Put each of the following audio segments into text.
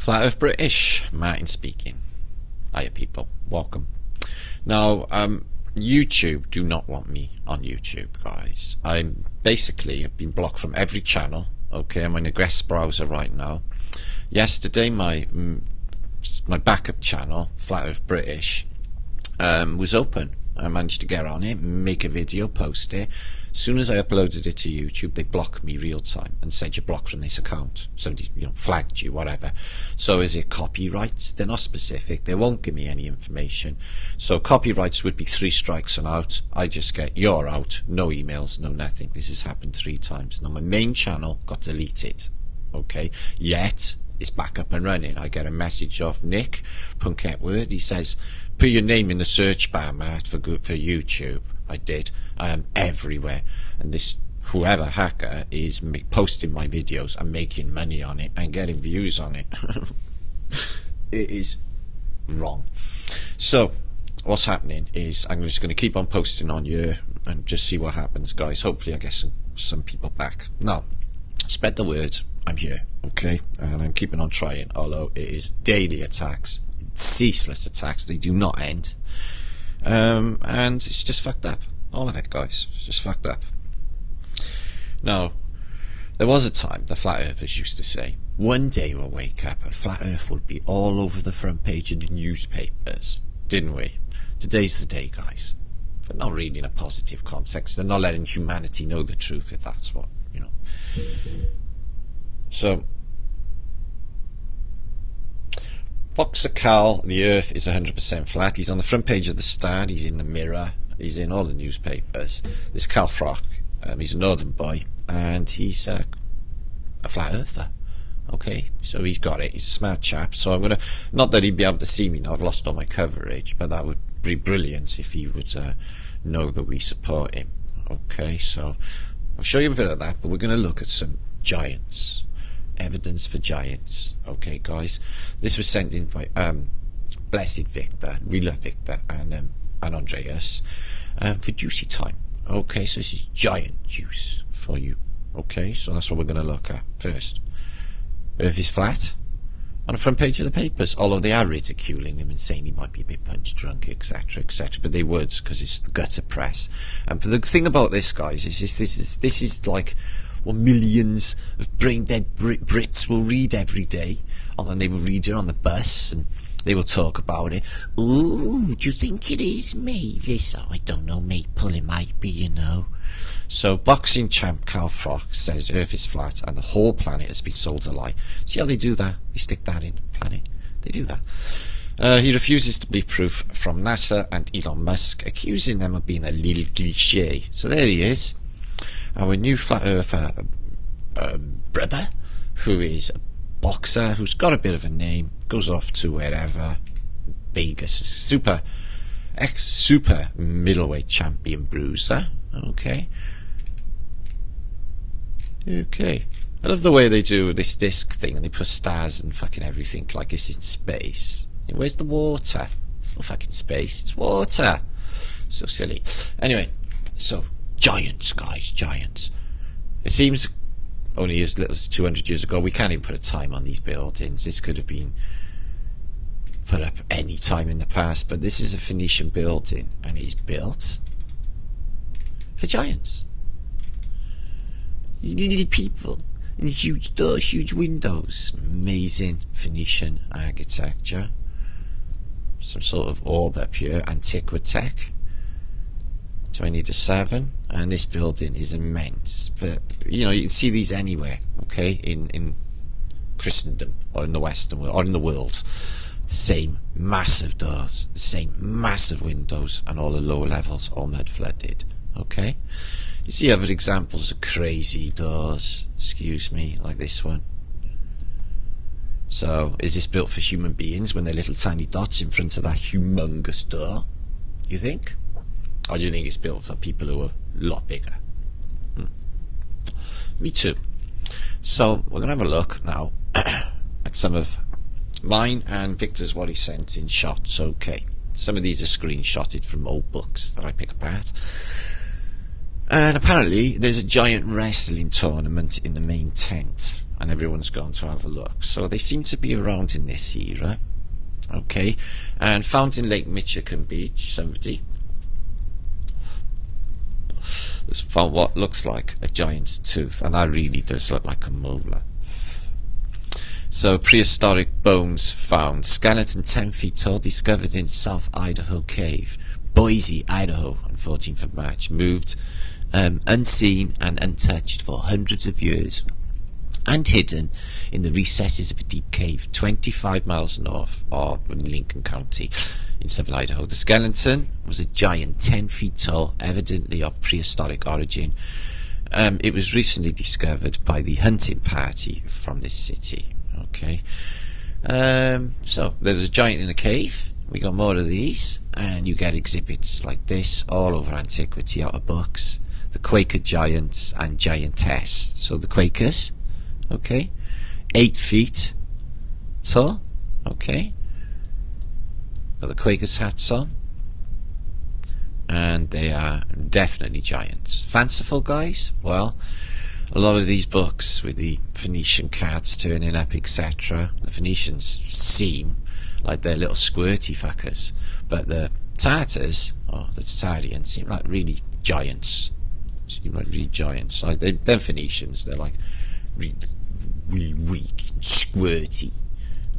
Flat Earth British, Martin speaking. Hiya people, welcome. Now, YouTube do not want me on YouTube, guys. I'm basically have been blocked from every channel. Okay, I'm in a guest browser right now. Yesterday, my backup channel, Flat Earth British, was open. I managed to get on it, make a video, post it. As soon as I uploaded it to YouTube, they blocked me real time and said you're blocked from this account. Somebody, flagged you, whatever. So is it copyrights? They're not specific. They won't give me any information. So copyrights would be 3 strikes and out. I just get you're out, no emails, no nothing. This has happened 3 times. Now my main channel got deleted. Okay, yet it's back up and running. I get a message off Nick Punketword. He says, put your name in the search bar, Matt, for YouTube. I did. I am everywhere, and this whoever hacker is posting my videos and making money on it and getting views on it. It is wrong. So what's happening is I'm just going to keep on posting on here and just see what happens, guys. Hopefully I get some people back. Now, spread the word. I'm here, okay, and I'm keeping on trying, although it is daily attacks, ceaseless attacks. They do not end. And it's just fucked up. All of it, guys. It's just fucked up. Now, there was a time the flat earthers used to say, one day we'll wake up and flat earth will be all over the front page of the newspapers. Didn't we? Today's the day, guys. But not really in a positive context. They're not letting humanity know the truth, if that's what, So, Boxer Cal, the earth is 100% flat. He's on the front page of the Star. He's in the Mirror. He's in all the newspapers. This Cal Frock, he's a northern boy, and he's a flat earther. Okay, so he's got it. He's a smart chap. So I'm gonna, not that he'd be able to see me now. I've lost all my coverage, but that would be brilliant if he would know that we support him. Okay, so I'll show you a bit of that, but we're gonna look at some giants. Evidence for giants. Okay, guys, this was sent in by Blessed Victor, Real Victor, and Andreas for juicy time. Okay, so this is giant juice for you. Okay, so that's what we're going to look at first. Earth is flat on the front page of the papers, although they are ridiculing him and saying he might be a bit punch drunk, etc., etc. But they would, because it's the gutter press. But the thing about this, guys, is this is like what millions of brain-dead Brits will read every day, and then they will read it on the bus, and they will talk about it. Ooh, do you think it is me? This, I don't know, mate, it might be, So, boxing champ Cal Frock says Earth is flat, and the whole planet has been sold a lie. See how they do that? They stick that in, planet. They do that. He refuses to believe proof from NASA and Elon Musk, accusing them of being a little cliché. So there he is. Our new flat earther brother, who is a boxer, who's got a bit of a name, goes off to wherever, Vegas, super middleweight champion bruiser. Okay, I love the way they do this disc thing, and they put stars and fucking everything like it's in space. Where's the water? It's not fucking space, it's water. So silly. Anyway, so giants, guys, giants. It seems only as little as 200 years ago. We can't even put a time on these buildings. This could have been put up any time in the past, but this is a Phoenician building, and it's built for giants. These little people in huge doors, huge windows. Amazing Phoenician architecture. Some sort of orb up here, Antiquitech. 20-7, and this building is immense. But you can see these anywhere, okay, in Christendom or in the Western world or in the world. The same massive doors, the same massive windows, and all the lower levels all mud flooded. Okay, you see other examples of crazy doors, excuse me, like this one. So is this built for human beings when they're little tiny dots in front of that humongous door, you think? Or do you think it's built for people who are a lot bigger? Me too. So we're going to have a look now at some of mine and Victor's what he sent in shots. Okay, some of these are screenshotted from old books that I pick apart. And apparently there's a giant wrestling tournament in the main tent. and everyone's gone to have a look. So they seem to be around in this era. Okay, and found in Lake Michigan Beach, somebody has found what looks like a giant's tooth, and that really does look like a molar. So prehistoric bones found, skeleton 10 feet tall, discovered in South Idaho cave, Boise, Idaho, on 14th of March, moved unseen and untouched for hundreds of years, and hidden in the recesses of a deep cave 25 miles north of Lincoln County in southern Idaho. The skeleton was a giant 10 feet tall, evidently of prehistoric origin. It was recently discovered by the hunting party from this city. Okay, so there's a giant in a cave. We got more of these, and you get exhibits like this all over antiquity out of books. The Quaker giants and giantess. So the Quakers, okay, 8 feet tall, okay, got the Quakers hats on, and they are definitely giants. Fanciful guys? Well, a lot of these books with the Phoenician cats turning up, etc., the Phoenicians seem like they're little squirty fuckers, but the Tartars, or the Tartarians, seem like really giants. Seem like really giants. Like them Phoenicians, they're like really weak and squirty.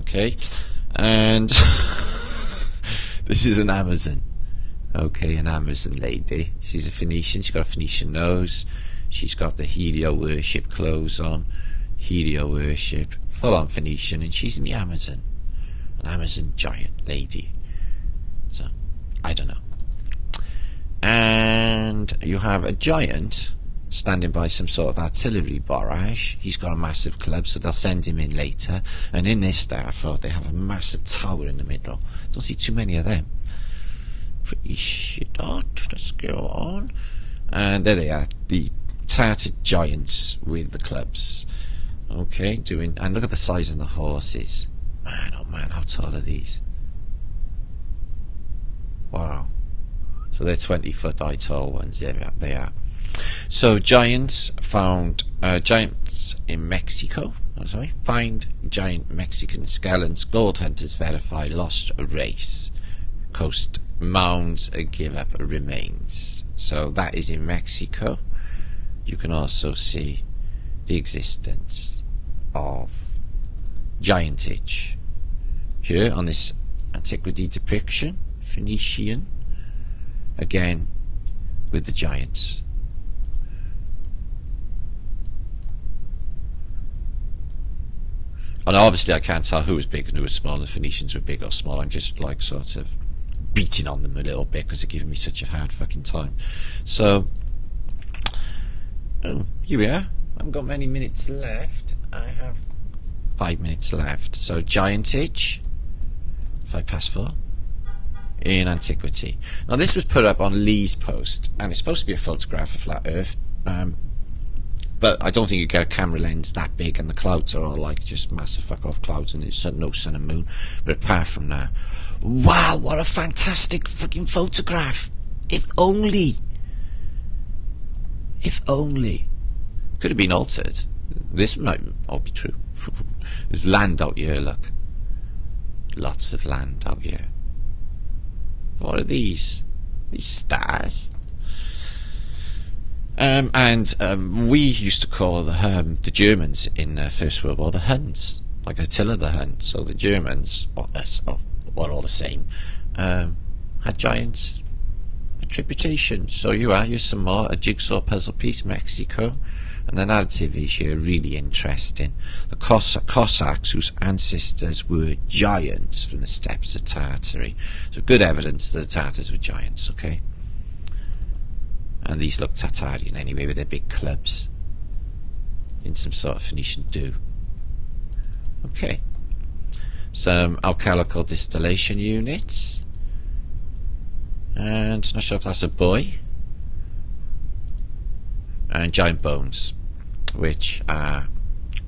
Okay, and this is an Amazon. Okay, an Amazon lady. She's a Phoenician. She's got a Phoenician nose. She's got the Helio worship clothes on. Helio worship, full on Phoenician, and she's in the Amazon. An Amazon giant lady. So, I don't know. And you have a giant standing by some sort of artillery barrage. He's got a massive club, so they'll send him in later. And in this Starford, they have a massive tower in the middle. Don't see too many of them. Pretty shit out. Let's go on. And there they are, the Tartar giants with the clubs. Okay, and look at the size of the horses. Man, oh man, how tall are these? Wow. So they're 20-foot high tall ones. Yeah, they are. So giants found, giants in Mexico. Oh, sorry. Find giant Mexican skeletons. Gold hunters verify lost race. Coast mounds give up remains. So that is in Mexico. You can also see the existence of giantage here on this antiquity depiction, Phoenician, again with the giants. And obviously I can't tell who was big and who was small, and the Phoenicians were big or small. I'm just like sort of beating on them a little bit because they're giving me such a hard fucking time. So here we are. I haven't got many minutes left. I have 5 minutes left. So giantage, 4:05 in antiquity. Now this was put up on Lee's post, and it's supposed to be a photograph of flat Earth, but I don't think you get a camera lens that big, and the clouds are all like just massive fuck off clouds, and there's no sun and moon. But apart from that, wow, what a fantastic fucking photograph! If only could have been altered. This might all be true. There's land out here, look. Lots of land out here. What are these? These stars? We used to call the Germans in the First World War the Huns, like Attila the Hun. So the Germans, or us, were all the same, had giants reputation. So here's some more, a jigsaw puzzle piece, Mexico. And the narrative is here really interesting. The Cossacks, whose ancestors were giants from the steppes of Tartary. So good evidence that the Tartars were giants, okay? And these look Tartarian anyway, with their big clubs in some sort of Phoenician do. Okay. Some alchemical distillation units. And not sure if that's a boy. And giant bones, which are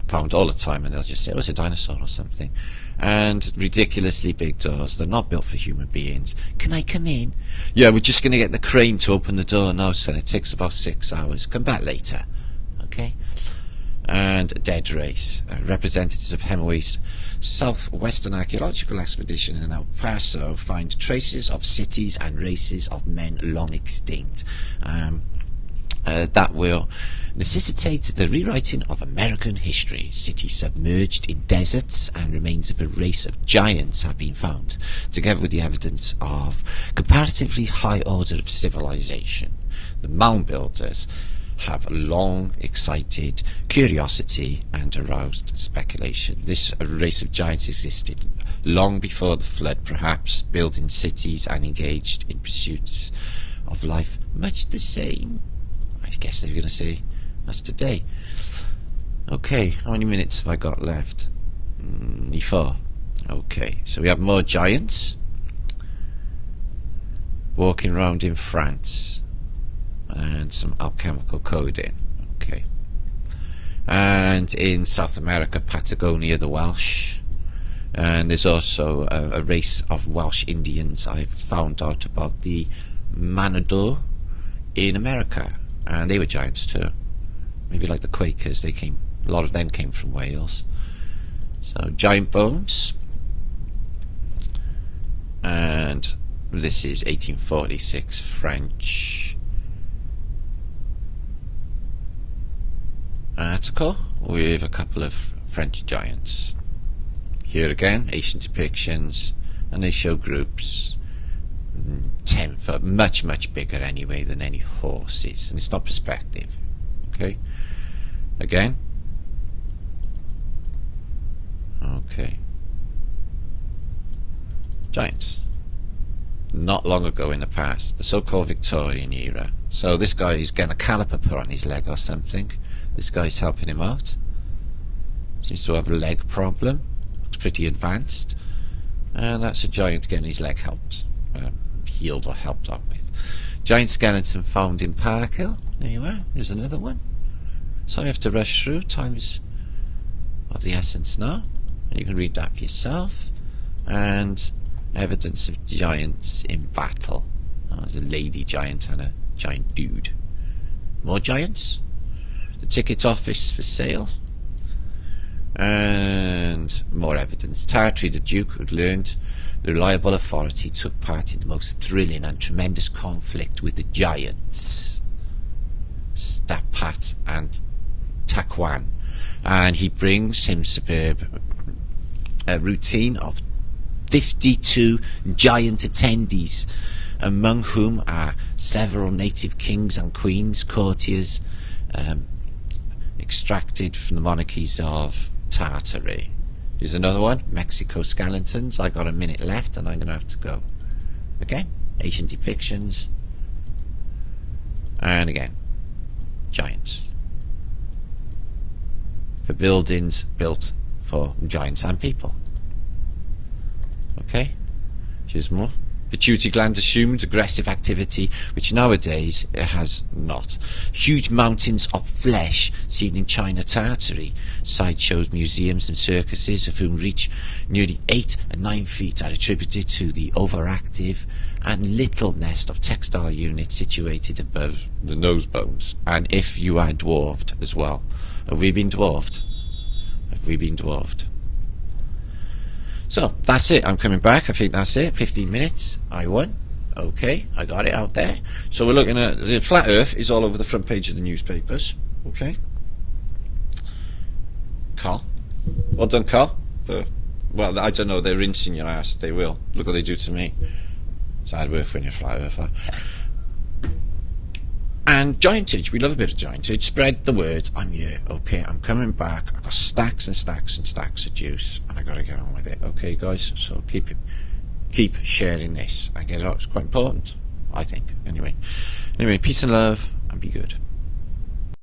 found all the time, and they'll just say, oh, it's a dinosaur or something. And ridiculously big doors. They're not built for human beings. Can I come in? Yeah, we're just going to get the crane to open the door. No, son, it takes about 6 hours. Come back later. Okay? and a dead race. Representatives of Hemingway's southwestern archaeological expedition in El Paso find traces of cities and races of men long extinct. That will necessitate the rewriting of American history. Cities submerged in deserts and remains of a race of giants have been found, together with the evidence of comparatively high order of civilization. The mound builders have long excited curiosity and aroused speculation. This race of giants existed long before the flood, perhaps, building cities and engaged in pursuits of life much the same, I guess they're going to say, as today. Okay, how many minutes have I got left? 4. Okay, so we have more giants walking around in France, and some alchemical coding. Okay, and in South America, Patagonia, the Welsh, and there's also a race of Welsh Indians. I've found out about the Manador in America, and they were giants too. Maybe like the Quakers, a lot of them came from Wales. So giant bones, and this is 1846 French article with a couple of French giants. Here again, Asian depictions, and they show groups 10 foot, much bigger anyway than any horses, and it's not perspective. Okay, again, okay, giants. Not long ago in the past, the so-called Victorian era. So this guy is getting a caliper put on his leg or something. This guy's helping him out. Seems to have a leg problem. Looks pretty advanced. And that's a giant getting his leg healed or helped out with. Giant skeleton found in Parkhill. There you are. Here's another one. So I have to rush through. Time is of the essence now. And you can read that for yourself. And evidence of giants in battle. There's a lady giant and a giant dude. More giants. The ticket office for sale. And more evidence. Tartary, the Duke, who'd learned the reliable authority, took part in the most thrilling and tremendous conflict with the giants, Stapat and Takwan, and he brings him superb a routine of 52 giant attendees, among whom are several native kings and queens, courtiers, extracted from the monarchies of Tartary. Here's another one, Mexico skeletons. I got a minute left and I'm going to have to go. Again, Asian depictions. And again, giants. For buildings built for giants and people. Okay, here's more. Pituitary gland assumed aggressive activity, which nowadays it has not. Huge mountains of flesh seen in China Tartary. Sideshows, museums and circuses, of whom reach nearly 8 and 9 feet, are attributed to the overactive and little nest of textile units situated above the nose bones. And if you are dwarfed as well. Have we been dwarfed? Have we been dwarfed? So, that's it. I'm coming back. I think that's it. 15 minutes. I won. Okay, I got it out there. So we're looking at the flat earth is all over the front page of the newspapers. Okay. Carl. Well done, Carl. Well, I don't know. They're rinsing your ass. They will. Look what they do to me. It's hard work when you're a flat earther. And giantage, we love a bit of giantage. Spread the word. I'm here. Okay, I'm coming back. I've got stacks and stacks and stacks of juice, and I got to get on with it. Okay, guys. So keep sharing this and get it out. It's quite important, I think. Anyway, peace and love, and be good.